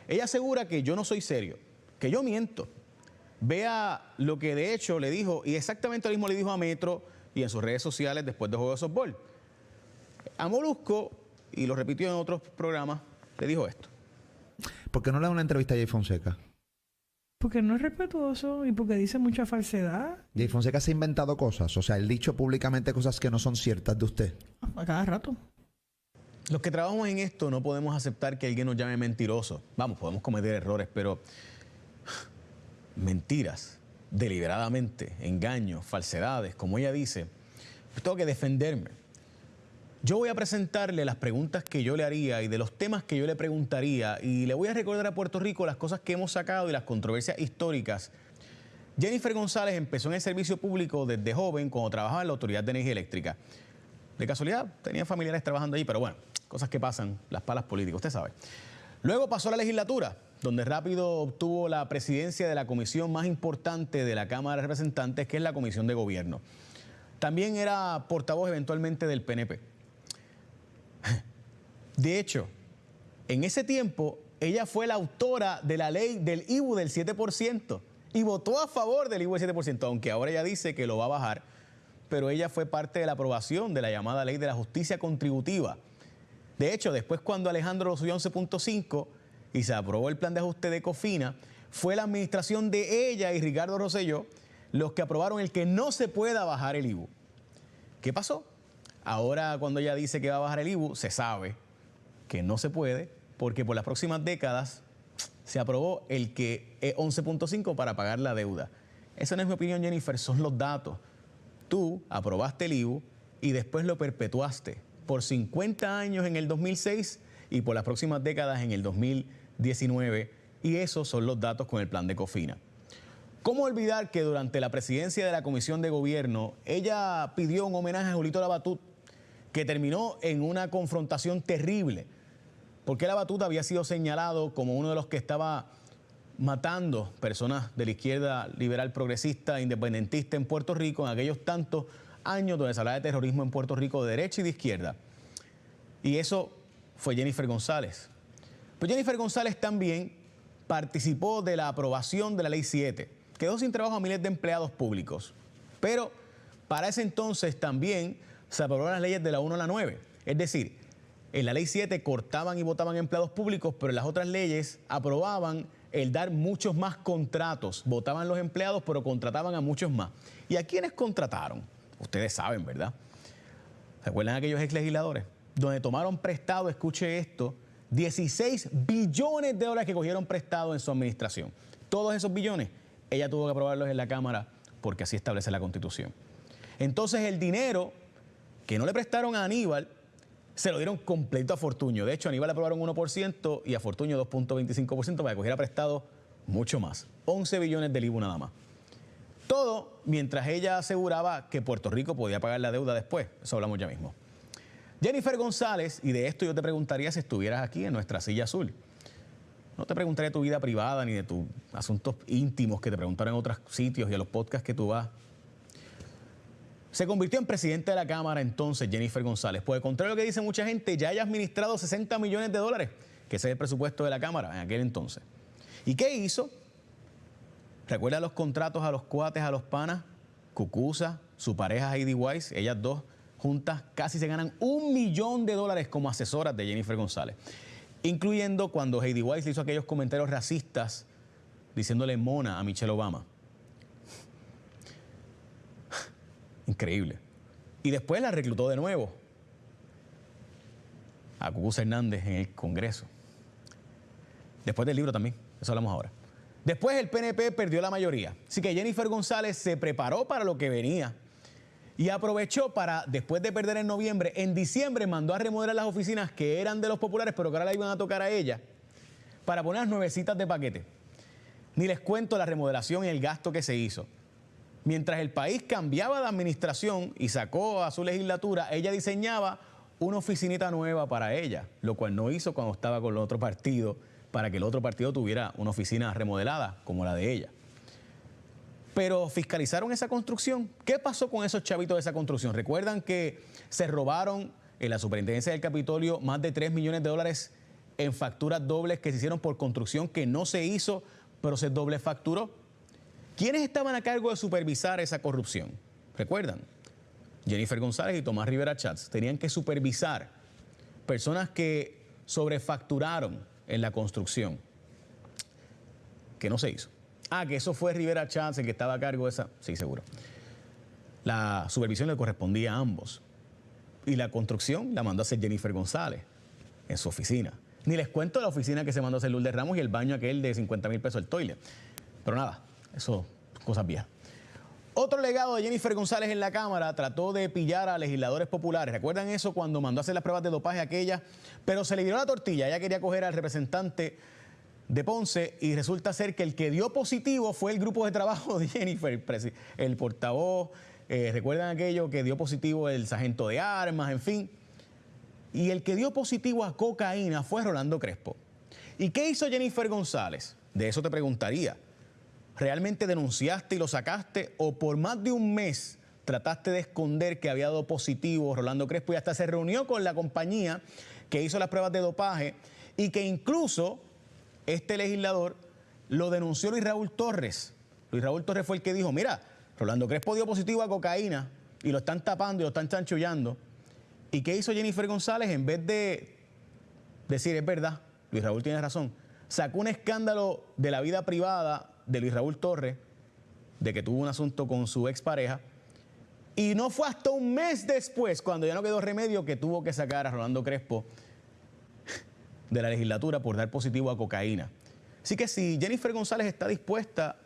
Ella asegura que yo no soy serio, que yo miento. Vea lo que de hecho le dijo, y exactamente lo mismo le dijo a Metro y en sus redes sociales después del juego de softball. A Molusco, y lo repitió en otros programas, le dijo esto. ¿Por qué no le da una entrevista a Jay Fonseca? Porque no es respetuoso y porque dice mucha falsedad. Jay Fonseca se ha inventado cosas, o sea, él ha dicho públicamente cosas que no son ciertas de usted. A cada rato. Los que trabajamos en esto no podemos aceptar que alguien nos llame mentiroso. Vamos, podemos cometer errores, pero mentiras, deliberadamente, engaños, falsedades, como ella dice, pues tengo que defenderme. Yo voy a presentarle las preguntas que yo le haría y de los temas que yo le preguntaría y le voy a recordar a Puerto Rico las cosas que hemos sacado y las controversias históricas. Jennifer González empezó en el servicio público desde joven cuando trabajaba en la Autoridad de Energía Eléctrica. De casualidad, tenía familiares trabajando allí, pero bueno, cosas que pasan, las palas políticas, usted sabe. Luego pasó a la legislatura, donde rápido obtuvo la presidencia de la comisión más importante de la Cámara de Representantes, que es la Comisión de Gobierno. También era portavoz eventualmente del PNP. De hecho, en ese tiempo, ella fue la autora de la ley del IBU del 7% y votó a favor del IBU del 7%, aunque ahora ella dice que lo va a bajar, pero ella fue parte de la aprobación de la llamada ley de la justicia contributiva. De hecho, después cuando Alejandro lo subió a 11.5 y se aprobó el plan de ajuste de Cofina, fue la administración de ella y Ricardo Rosselló los que aprobaron el que no se pueda bajar el IBU. ¿Qué pasó? Ahora cuando ella dice que va a bajar el IBU, se sabe que no se puede porque por las próximas décadas se aprobó el que es 11.5 para pagar la deuda. Esa no es mi opinión, Jennifer, son los datos. Tú aprobaste el IBU y después lo perpetuaste por 50 años en el 2006 y por las próximas décadas en el 2019. Y esos son los datos con el plan de Cofina. ¿Cómo olvidar que durante la presidencia de la Comisión de Gobierno, ella pidió un homenaje a Julito Labatut, que terminó en una confrontación terrible? Porque Labatut había sido señalado como uno de los que estaba matando personas de la izquierda liberal progresista, independentista en Puerto Rico en aquellos tantos años donde se hablaba de terrorismo en Puerto Rico de derecha y de izquierda. Y eso fue Jennifer González. Pues Jennifer González también participó de la aprobación de la Ley 7. Quedó sin trabajo a miles de empleados públicos. Pero para ese entonces también se aprobaron las leyes de la 1 a la 9. Es decir, en la Ley 7 cortaban y votaban empleados públicos, pero en las otras leyes aprobaban el dar muchos más contratos. Votaban los empleados, pero contrataban a muchos más. ¿Y a quiénes contrataron? Ustedes saben, ¿verdad? ¿Recuerdan aquellos ex legisladores? Donde tomaron prestado, escuche esto, 16 billones de dólares que cogieron prestado en su administración. Todos esos billones, ella tuvo que aprobarlos en la Cámara porque así establece la Constitución. Entonces el dinero que no le prestaron a Aníbal, se lo dieron completo a Fortuño. De hecho, a Aníbal le aprobaron 1% y a Fortuño 2.25% para que cogiera prestado mucho más. 11 billones del IBU nada más. Todo mientras ella aseguraba que Puerto Rico podía pagar la deuda después. Eso hablamos ya mismo. Jennifer González, y de esto yo te preguntaría si estuvieras aquí en nuestra silla azul. No te preguntaría de tu vida privada ni de tus asuntos íntimos que te preguntaron en otros sitios y a los podcasts que tú vas. Se convirtió en presidente de la Cámara entonces Jennifer González. Por el contrario a lo que dice mucha gente, ya haya administrado 60 millones de dólares, que ese es el presupuesto de la Cámara en aquel entonces. ¿Y qué hizo? ¿Recuerda los contratos a los cuates, a los panas? Cucuza, su pareja Heidi Weiss, ellas dos juntas casi se ganan $1 millón como asesoras de Jennifer González. Incluyendo cuando Heidi Weiss le hizo aquellos comentarios racistas diciéndole mona a Michelle Obama. Increíble. Y después la reclutó de nuevo a Cucuza Hernández en el Congreso. Después del libro también, eso hablamos ahora. Después el PNP perdió la mayoría. Así que Jennifer González se preparó para lo que venía y aprovechó para, después de perder en noviembre, en diciembre mandó a remodelar las oficinas que eran de los populares, pero que ahora la iban a tocar a ella, para poner las nuevecitas de paquete. Ni les cuento la remodelación y el gasto que se hizo. Mientras el país cambiaba de administración y sacó a su legislatura, ella diseñaba una oficinita nueva para ella, lo cual no hizo cuando estaba con el otro partido, para que el otro partido tuviera una oficina remodelada como la de ella. Pero fiscalizaron esa construcción. ¿Qué pasó con esos chavitos de esa construcción? ¿Recuerdan que se robaron en la superintendencia del Capitolio más de $3 millones en facturas dobles que se hicieron por construcción que no se hizo, pero se doble facturó. ¿Quiénes estaban a cargo de supervisar esa corrupción? ¿Recuerdan? Jennifer González y Tomás Rivera Chats tenían que supervisar personas que sobrefacturaron en la construcción, que no se hizo. Que eso fue Rivera Chats el que estaba a cargo de esa. Sí, seguro. La supervisión le correspondía a ambos. Y la construcción la mandó a hacer Jennifer González en su oficina. Ni les cuento la oficina que se mandó a hacer Lourdes Ramos y el baño aquel de 50,000 pesos el toilet. Pero nada, eso cosas viejas. Otro legado de Jennifer González en la Cámara, trató de pillar a legisladores populares. ¿Recuerdan eso cuando mandó a hacer las pruebas de dopaje aquellas? Pero se le dio la tortilla. Ella quería coger al representante de Ponce y resulta ser que el que dio positivo fue el grupo de trabajo de Jennifer, el portavoz. ¿Recuerdan aquello que dio positivo el sargento de armas, en fin? Y el que dio positivo a cocaína fue Rolando Crespo. ¿Y qué hizo Jennifer González? De eso te preguntaría. ¿Realmente denunciaste y lo sacaste o por más de un mes trataste de esconder que había dado positivo Rolando Crespo y hasta se reunió con la compañía que hizo las pruebas de dopaje y que incluso este legislador lo denunció Luis Raúl Torres? Luis Raúl Torres fue el que dijo, mira, Rolando Crespo dio positivo a cocaína y lo están tapando y lo están chanchullando. ¿Y qué hizo Jennifer González? En vez de decir, es verdad, Luis Raúl tiene razón, sacó un escándalo de la vida privada de Luis Raúl Torres, de que tuvo un asunto con su expareja, y no fue hasta un mes después, cuando ya no quedó remedio, que tuvo que sacar a Rolando Crespo de la legislatura por dar positivo a cocaína. Así que si Jennifer González está dispuesta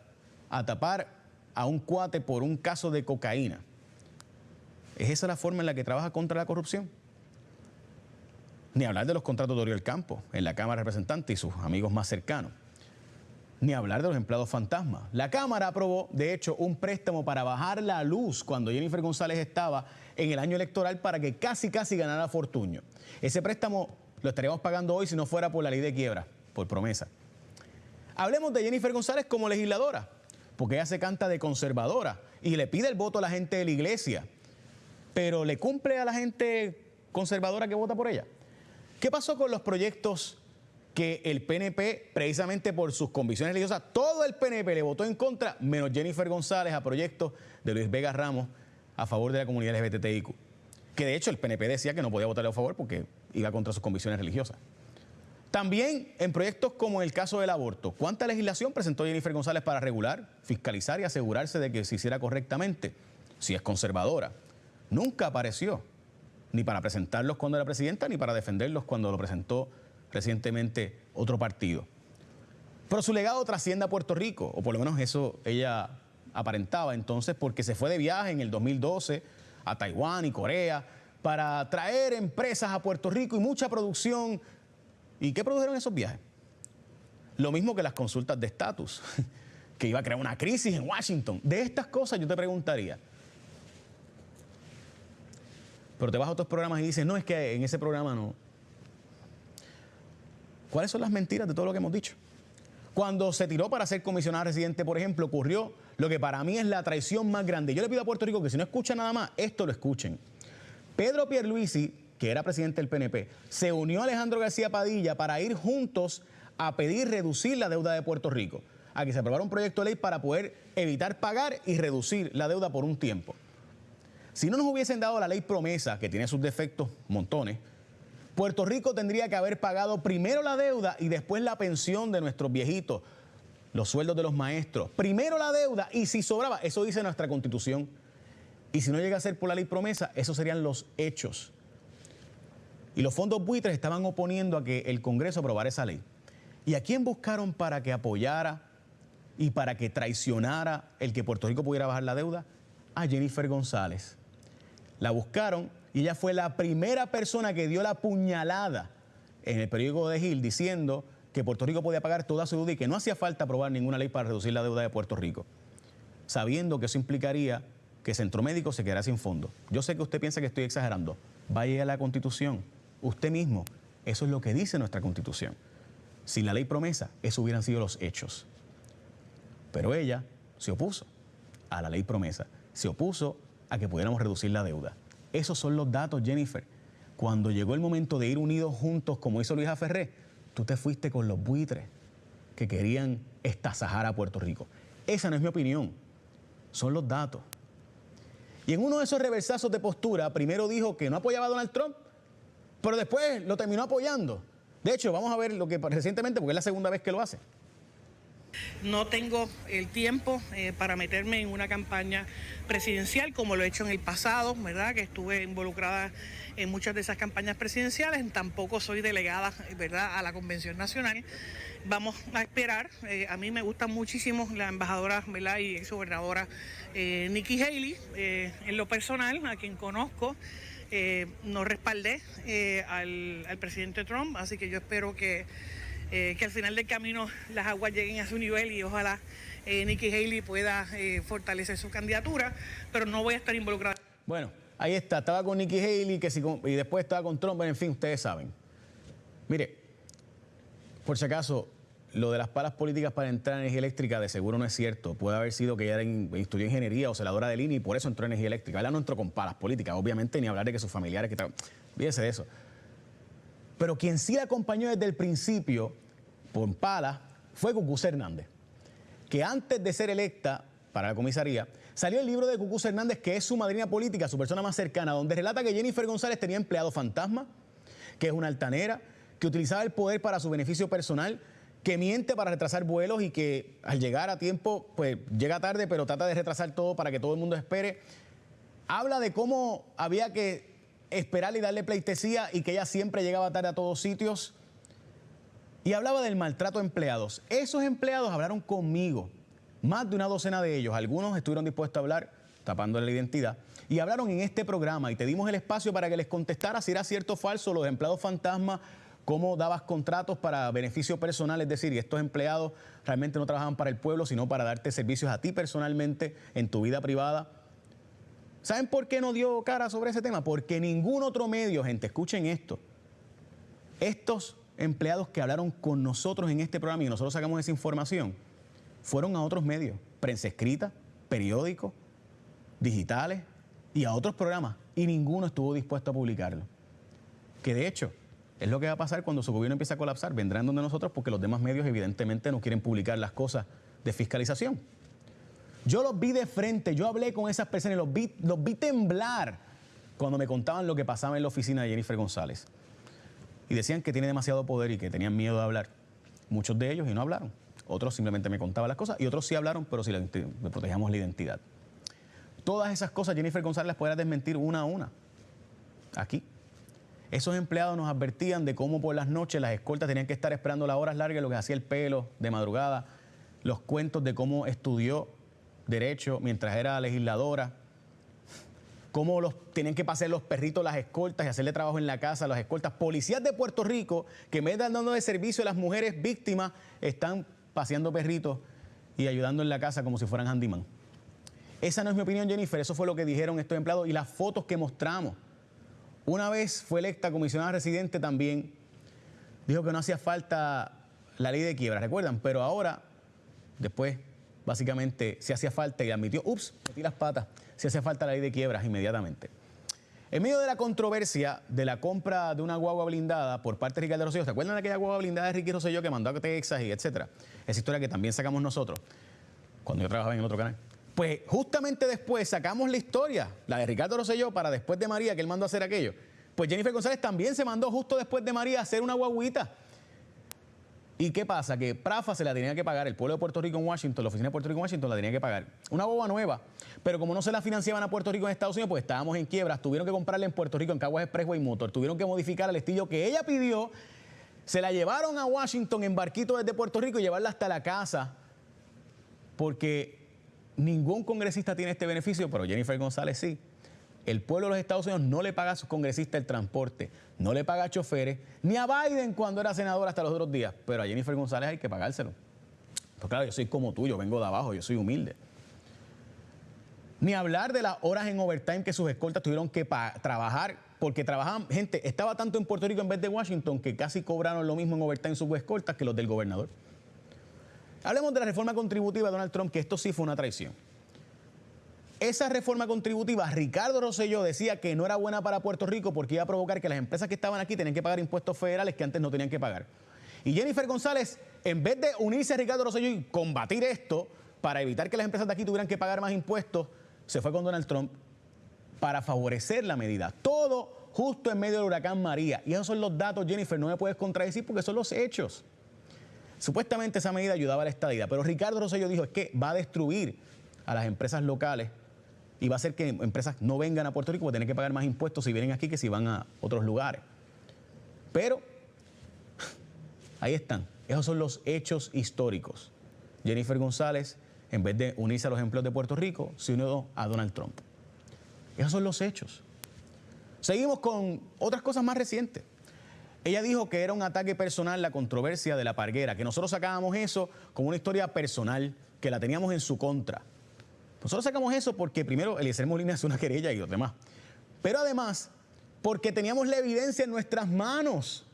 a tapar a un cuate por un caso de cocaína, ¿es esa la forma en la que trabaja contra la corrupción? Ni hablar de los contratos de Oriol Campos en la Cámara de Representantes y sus amigos más cercanos. Ni hablar de los empleados fantasmas. La Cámara aprobó, de hecho, un préstamo para bajar la luz cuando Jennifer González estaba en el año electoral para que casi ganara Fortuño. Ese préstamo lo estaríamos pagando hoy si no fuera por la ley de quiebra, por promesa. Hablemos de Jennifer González como legisladora, porque ella se canta de conservadora y le pide el voto a la gente de la iglesia, pero le cumple a la gente conservadora que vota por ella. ¿Qué pasó con los proyectos que el PNP, precisamente por sus convicciones religiosas, todo el PNP le votó en contra, menos Jennifer González, a proyectos de Luis Vega Ramos a favor de la comunidad LGBTIQ? Que de hecho el PNP decía que no podía votarle a favor porque iba contra sus convicciones religiosas. También en proyectos como el caso del aborto. ¿Cuánta legislación presentó Jennifer González para regular, fiscalizar y asegurarse de que se hiciera correctamente? Si es conservadora. Nunca apareció, ni para presentarlos cuando era presidenta, ni para defenderlos cuando lo presentó recientemente otro partido. Pero su legado trasciende a Puerto Rico, o por lo menos eso ella aparentaba entonces, porque se fue de viaje en el 2012 a Taiwán y Corea para traer empresas a Puerto Rico y mucha producción. ¿Y qué produjeron esos viajes? Lo mismo que las consultas de estatus, que iba a crear una crisis en Washington. De estas cosas yo te preguntaría. Pero te vas a otros programas y dices, no, es que en ese programa no. ¿Cuáles son las mentiras de todo lo que hemos dicho? Cuando se tiró para ser comisionada residente, por ejemplo, ocurrió lo que para mí es la traición más grande. Yo le pido a Puerto Rico que si no escucha nada más, esto lo escuchen. Pedro Pierluisi, que era presidente del PNP, se unió a Alejandro García Padilla para ir juntos a pedir reducir la deuda de Puerto Rico, a que se aprobara un proyecto de ley para poder evitar pagar y reducir la deuda por un tiempo. Si no nos hubiesen dado la ley promesa, que tiene sus defectos montones, Puerto Rico tendría que haber pagado primero la deuda y después la pensión de nuestros viejitos, los sueldos de los maestros. Primero la deuda y si sobraba, eso dice nuestra Constitución. Y si no llega a ser por la ley promesa, esos serían los hechos. Y los fondos buitres estaban oponiendo a que el Congreso aprobara esa ley. ¿Y a quién buscaron para que apoyara y para que traicionara el que Puerto Rico pudiera bajar la deuda? A Jennifer González. La buscaron y ella fue la primera persona que dio la puñalada en el periódico de Gil diciendo que Puerto Rico podía pagar toda su deuda y que no hacía falta aprobar ninguna ley para reducir la deuda de Puerto Rico, sabiendo que eso implicaría que Centro Médico se quedara sin fondos. Yo sé que usted piensa que estoy exagerando. Vaya a la Constitución, usted mismo. Eso es lo que dice nuestra Constitución. Sin la ley promesa, eso hubieran sido los hechos. Pero ella se opuso a la ley promesa, se opuso a que pudiéramos reducir la deuda. Esos son los datos, Jennifer. Cuando llegó el momento de ir unidos juntos, como hizo Luisa Ferré, tú te fuiste con los buitres que querían estasajar a Puerto Rico. Esa no es mi opinión, son los datos. Y en uno de esos reversazos de postura, primero dijo que no apoyaba a Donald Trump, pero después lo terminó apoyando. De hecho, vamos a ver lo que recientemente, porque es la segunda vez que lo hace. No tengo el tiempo para meterme en una campaña presidencial como lo he hecho en el pasado, ¿verdad? Que estuve involucrada en muchas de esas campañas presidenciales. Tampoco soy delegada, ¿verdad?, a la Convención Nacional. Vamos a esperar. A mí me gusta muchísimo la embajadora, ¿verdad?, y exgobernadora Nikki Haley. En lo personal, a quien conozco, no respaldé al presidente Trump, así que yo espero que al final del camino las aguas lleguen a su nivel y ojalá Nikki Haley pueda fortalecer su candidatura, pero no voy a estar involucrada. Bueno, ahí está, estaba con Nikki Haley y después estaba con Trump, en fin, ustedes saben. Mire, por si acaso, lo de las palas políticas para entrar en energía eléctrica de seguro no es cierto. Puede haber sido que ella estudió ingeniería o celadora de línea y por eso entró en energía eléctrica. Ella no entró con palas políticas, obviamente, ni hablar de que sus familiares... Olvídese de eso. Pero quien sí la acompañó desde el principio, por palas, fue Cucuza Hernández, que antes de ser electa para la comisaría, salió el libro de Cucuza Hernández, que es su madrina política, su persona más cercana, donde relata que Jennifer González tenía empleado fantasma, que es una altanera, que utilizaba el poder para su beneficio personal, que miente para retrasar vuelos y que al llegar a tiempo, pues llega tarde, pero trata de retrasar todo para que todo el mundo espere. Habla de cómo había que esperar y darle pleitesía y que ella siempre llegaba tarde a todos sitios. Y hablaba del maltrato a empleados. Esos empleados hablaron conmigo, más de una docena de ellos. Algunos estuvieron dispuestos a hablar, tapándole la identidad, y hablaron en este programa y te dimos el espacio para que les contestara si era cierto o falso los empleados fantasma, cómo dabas contratos para beneficio personal, es decir, y estos empleados realmente no trabajaban para el pueblo, sino para darte servicios a ti personalmente en tu vida privada. ¿Saben por qué no dio cara sobre ese tema? Porque ningún otro medio, gente, escuchen esto, estos empleados que hablaron con nosotros en este programa y nosotros sacamos esa información, fueron a otros medios, prensa escrita, periódicos, digitales y a otros programas, y ninguno estuvo dispuesto a publicarlo. Que de hecho, es lo que va a pasar cuando su gobierno empiece a colapsar. Vendrán donde nosotros porque los demás medios evidentemente no quieren publicar las cosas de fiscalización. Yo los vi de frente, yo hablé con esas personas y los vi temblar cuando me contaban lo que pasaba en la oficina de Jennifer González. Y decían que tiene demasiado poder y que tenían miedo de hablar. Muchos de ellos y no hablaron. Otros simplemente me contaban las cosas y otros sí hablaron, pero sí le protegíamos la identidad. Todas esas cosas Jennifer González las podrá desmentir una a una. Aquí. Esos empleados nos advertían de cómo por las noches las escoltas tenían que estar esperando las horas largas, lo que hacía el pelo de madrugada, los cuentos de cómo estudió Derecho mientras era legisladora, cómo tenían que pasear los perritos las escoltas y hacerle trabajo en la casa a las escoltas. Policías de Puerto Rico que en vez de dando de servicio a las mujeres víctimas, están paseando perritos y ayudando en la casa como si fueran handyman. Esa no es mi opinión, Jennifer, eso fue lo que dijeron estos empleados y las fotos que mostramos. Una vez fue electa comisionada residente también, dijo que no hacía falta la ley de quiebra, ¿recuerdan? Pero ahora, después, básicamente, se hacía falta y admitió, metí las patas, se hacía falta la ley de quiebras inmediatamente. En medio de la controversia de la compra de una guagua blindada por parte de Ricardo Rosselló, ¿se acuerdan de aquella guagua blindada de Ricky Rosselló que mandó a Texas y etcétera? Esa historia que también sacamos nosotros, cuando yo trabajaba en el otro canal. Pues justamente después sacamos la historia, la de Ricardo Rosselló para después de María, que él mandó a hacer aquello. Pues Jennifer González también se mandó justo después de María a hacer una guaguita. ¿Y qué pasa? Que PRAFA se la tenía que pagar, el pueblo de Puerto Rico en Washington, la oficina de Puerto Rico en Washington la tenía que pagar. Una guagua nueva, pero como no se la financiaban a Puerto Rico en Estados Unidos, pues estábamos en quiebras, tuvieron que comprarla en Puerto Rico, en Caguas Expressway Motor, tuvieron que modificar el estilo que ella pidió, se la llevaron a Washington en barquito desde Puerto Rico y llevarla hasta la casa, porque ningún congresista tiene este beneficio, pero Jennifer González sí. El pueblo de los Estados Unidos no le paga a sus congresistas el transporte, no le paga a choferes, ni a Biden cuando era senador hasta los otros días, pero a Jennifer González hay que pagárselo. Pues claro, yo soy como tú, yo vengo de abajo, yo soy humilde. Ni hablar de las horas en overtime que sus escoltas tuvieron que trabajar, porque trabajaban, gente, estaba tanto en Puerto Rico en vez de Washington que casi cobraron lo mismo en overtime sus escoltas que los del gobernador. Hablemos de la reforma contributiva de Donald Trump, que esto sí fue una traición. Esa reforma contributiva, Ricardo Rosselló decía que no era buena para Puerto Rico porque iba a provocar que las empresas que estaban aquí tenían que pagar impuestos federales que antes no tenían que pagar. Y Jennifer González, en vez de unirse a Ricardo Rosselló y combatir esto para evitar que las empresas de aquí tuvieran que pagar más impuestos, se fue con Donald Trump para favorecer la medida. Todo justo en medio del huracán María. Y esos son los datos, Jennifer, no me puedes contradecir porque son los hechos. Supuestamente esa medida ayudaba a la estadidad, pero Ricardo Rosselló dijo es que va a destruir a las empresas locales y va a hacer que empresas no vengan a Puerto Rico porque tienen que pagar más impuestos si vienen aquí que si van a otros lugares. Pero ahí están, esos son los hechos históricos. Jennifer González, en vez de unirse a los empleos de Puerto Rico, se unió a Donald Trump. Esos son los hechos. Seguimos con otras cosas más recientes. Ella dijo que era un ataque personal la controversia de la Parguera, que nosotros sacábamos eso como una historia personal, que la teníamos en su contra. Nosotros sacamos eso porque primero Eliezer Molina hace una querella y los demás. Pero además, porque teníamos la evidencia en nuestras manos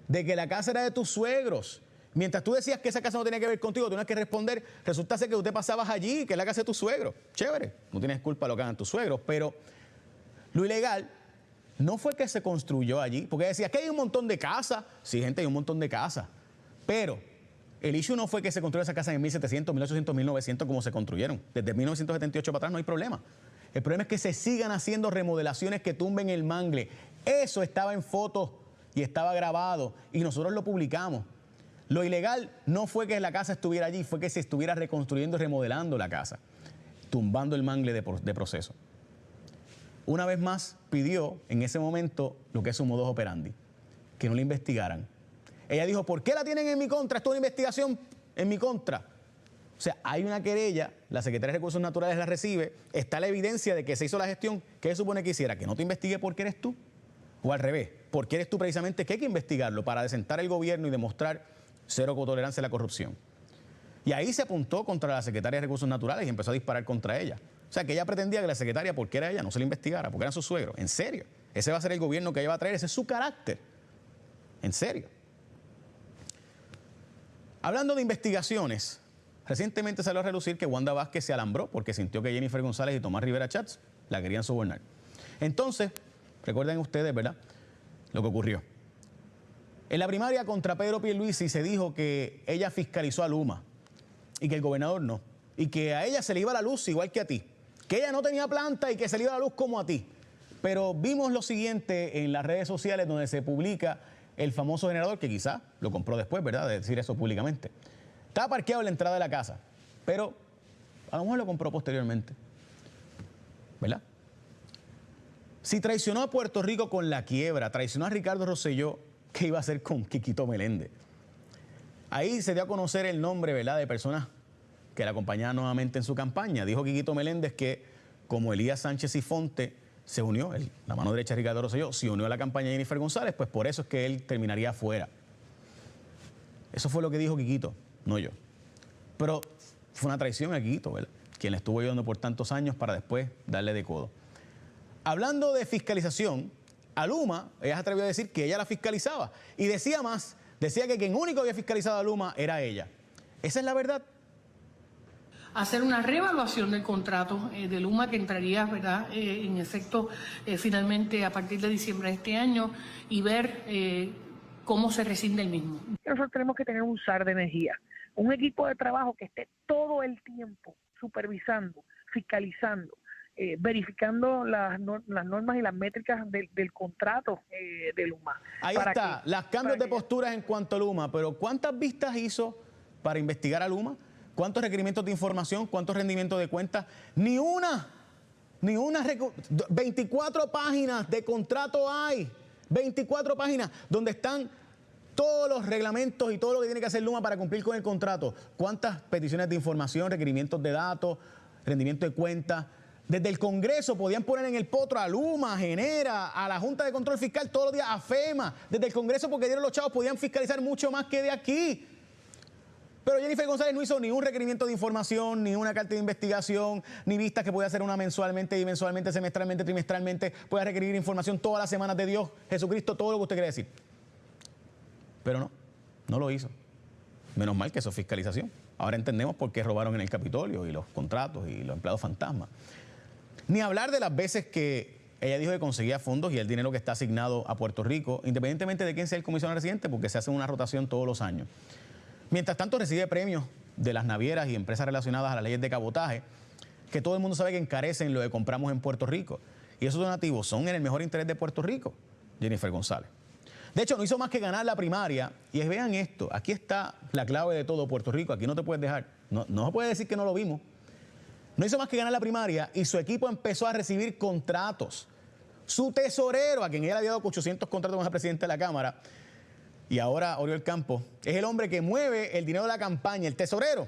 de que la casa era de tus suegros. Mientras tú decías que esa casa no tenía que ver contigo, tenías que responder, resulta ser que tú te pasabas allí, que es la casa de tus suegros. Chévere, no tienes culpa de lo que hagan tus suegros, pero lo ilegal no fue que se construyó allí, porque decía que hay un montón de casas. Sí, gente, hay un montón de casas. Pero el issue no fue que se construyó esa casa en 1700, 1800, 1900 como se construyeron. Desde 1978 para atrás no hay problema. El problema es que se sigan haciendo remodelaciones que tumben el mangle. Eso estaba en fotos y estaba grabado y nosotros lo publicamos. Lo ilegal no fue que la casa estuviera allí, fue que se estuviera reconstruyendo y remodelando la casa, tumbando el mangle de proceso. Una vez más pidió en ese momento lo que es su modus operandi, que no la investigaran. Ella dijo, ¿por qué la tienen en mi contra? Esto es una investigación en mi contra. O sea, hay una querella, la Secretaría de Recursos Naturales la recibe, está la evidencia de que se hizo la gestión. ¿Qué se supone que hiciera? ¿Que no te investigue porque eres tú? O al revés, porque eres tú precisamente que hay que investigarlo para desentar el gobierno y demostrar cero tolerancia a la corrupción. Y ahí se apuntó contra la Secretaría de Recursos Naturales y empezó a disparar contra ella. O sea, que ella pretendía que la secretaria, porque era ella, no se la investigara, porque eran sus suegros. ¿En serio? Ese va a ser el gobierno que ella va a traer, ese es su carácter. ¿En serio? Hablando de investigaciones, recientemente salió a relucir que Wanda Vázquez se alambró porque sintió que Jennifer González y Tomás Rivera Chats la querían sobornar. Entonces, recuerden ustedes, ¿verdad?, lo que ocurrió. En la primaria contra Pedro Pierluisi se dijo que ella fiscalizó a Luma y que el gobernador no. Y que a ella se le iba la luz igual que a ti. Que ella no tenía planta y que se le iba la luz como a ti. Pero vimos lo siguiente en las redes sociales donde se publica el famoso generador, que quizá lo compró después, ¿verdad?, de decir eso públicamente. Estaba parqueado en la entrada de la casa, pero a lo mejor lo compró posteriormente, ¿verdad? Si traicionó a Puerto Rico con la quiebra, traicionó a Ricardo Rosselló, ¿qué iba a hacer con Quiquito Meléndez? Ahí se dio a conocer el nombre, ¿verdad?, de personas que la acompañaban nuevamente en su campaña. Dijo Quiquito Meléndez que, como Elías Sánchez y Fonte se unió, la mano derecha de Ricardo Rosselló, se unió a la campaña de Jennifer González, pues por eso es que él terminaría afuera. Eso fue lo que dijo Quiquito, no yo. Pero fue una traición a Quiquito, ¿verdad?, quien le estuvo ayudando por tantos años para después darle de codo. Hablando de fiscalización, a Luma, ella se atrevió a decir que ella la fiscalizaba. Y decía más, decía que quien único había fiscalizado a Luma era ella. ¿Esa es la verdad? Hacer una reevaluación del contrato de Luma que entraría, ¿verdad?, en efecto finalmente a partir de diciembre de este año y ver cómo se rescinde el mismo. Nosotros tenemos que tener un SAR de energía, un equipo de trabajo que esté todo el tiempo supervisando, fiscalizando, verificando las normas y las métricas del contrato de Luma. Ahí está, los cambios de posturas en cuanto a Luma, pero ¿cuántas vistas hizo para investigar a Luma? ¿Cuántos requerimientos de información? ¿Cuántos rendimientos de cuentas? Ni una. 24 páginas de contrato hay. 24 páginas donde están todos los reglamentos y todo lo que tiene que hacer Luma para cumplir con el contrato. ¿Cuántas peticiones de información, requerimientos de datos, rendimiento de cuentas? Desde el Congreso podían poner en el potro a Luma, a Genera, a la Junta de Control Fiscal todos los días, a FEMA. Desde el Congreso, porque dieron los chavos, podían fiscalizar mucho más que de aquí. Pero Jennifer González no hizo ni un requerimiento de información, ni una carta de investigación, ni vistas que podía hacer una mensualmente, bimensualmente, semestralmente, trimestralmente. Puede requerir información todas las semanas de Dios, Jesucristo, todo lo que usted quiere decir. Pero no lo hizo. Menos mal que eso es fiscalización. Ahora entendemos por qué robaron en el Capitolio y los contratos y los empleados fantasmas. Ni hablar de las veces que ella dijo que conseguía fondos y el dinero que está asignado a Puerto Rico, independientemente de quién sea el comisionado residente, porque se hace una rotación todos los años. Mientras tanto, recibe premios de las navieras y empresas relacionadas a las leyes de cabotaje, que todo el mundo sabe que encarecen lo que compramos en Puerto Rico. Y esos donativos son en el mejor interés de Puerto Rico, Jennifer González. De hecho, no hizo más que ganar la primaria. Y vean esto, aquí está la clave de todo Puerto Rico. Aquí no te puedes dejar, no se puede decir que no lo vimos. No hizo más que ganar la primaria y su equipo empezó a recibir contratos. Su tesorero, a quien él había dado 800 contratos con el presidente de la Cámara, y ahora Oriol Campos, es el hombre que mueve el dinero de la campaña. El tesorero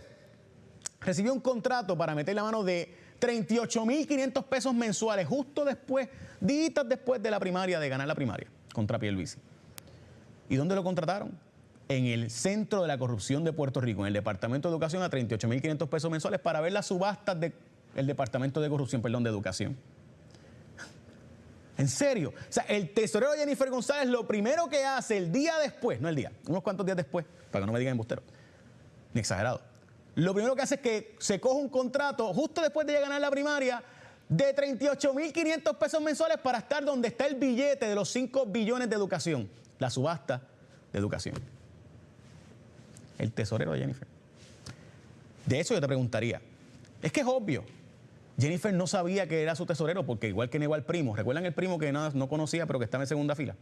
recibió un contrato para meter la mano de 38.500 pesos mensuales justo después, días después de la primaria, de ganar la primaria contra Pierluisi. ¿Y dónde lo contrataron? En el centro de la corrupción de Puerto Rico, en el Departamento de Educación, a 38.500 pesos mensuales para ver las subastas del Departamento de Corrupción, de Educación. En serio. O sea, el tesorero de Jennifer González lo primero que hace el día después, no el día, unos cuantos días después, para que no me digan embustero, ni exagerado. Lo primero que hace es que se coge un contrato justo después de ganar la primaria de 38.500 pesos mensuales para estar donde está el billete de los 5 billones de educación, la subasta de educación. El tesorero de Jennifer. De eso yo te preguntaría, es que es obvio, Jennifer no sabía que era su tesorero porque igual que negó al primo, ¿recuerdan el primo que no conocía pero que estaba en segunda fila?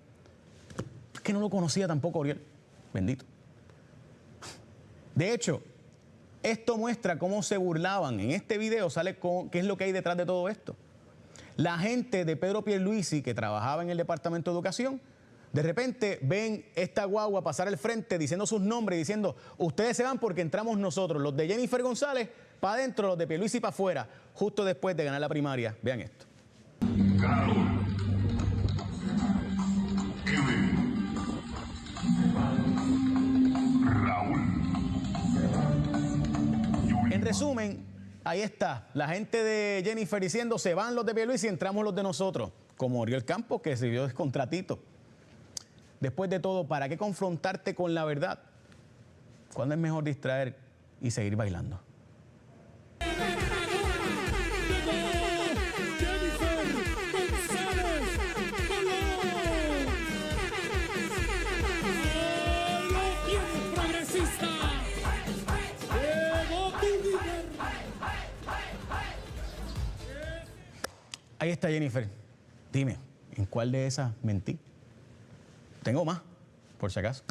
Es que no lo conocía tampoco Oriol, bendito. De hecho, esto muestra cómo se burlaban. En este video sale qué es lo que hay detrás de todo esto. La gente de Pedro Pierluisi, que trabajaba en el Departamento de Educación, de repente ven esta guagua pasar al frente diciendo sus nombres, diciendo, ustedes se van porque entramos nosotros, los de Jennifer González para adentro, los de Pierluisi para afuera, justo después de ganar la primaria. Vean esto. En resumen, ahí está, la gente de Jennifer diciendo, se van los de Pierluisi y entramos los de nosotros, como Oriol Campos, que recibió contratito. Después de todo, ¿para qué confrontarte con la verdad? ¿Cuándo es mejor distraer y seguir bailando? Ahí está Jennifer. Dime, ¿en cuál de esas mentí? Tengo más, por si acaso.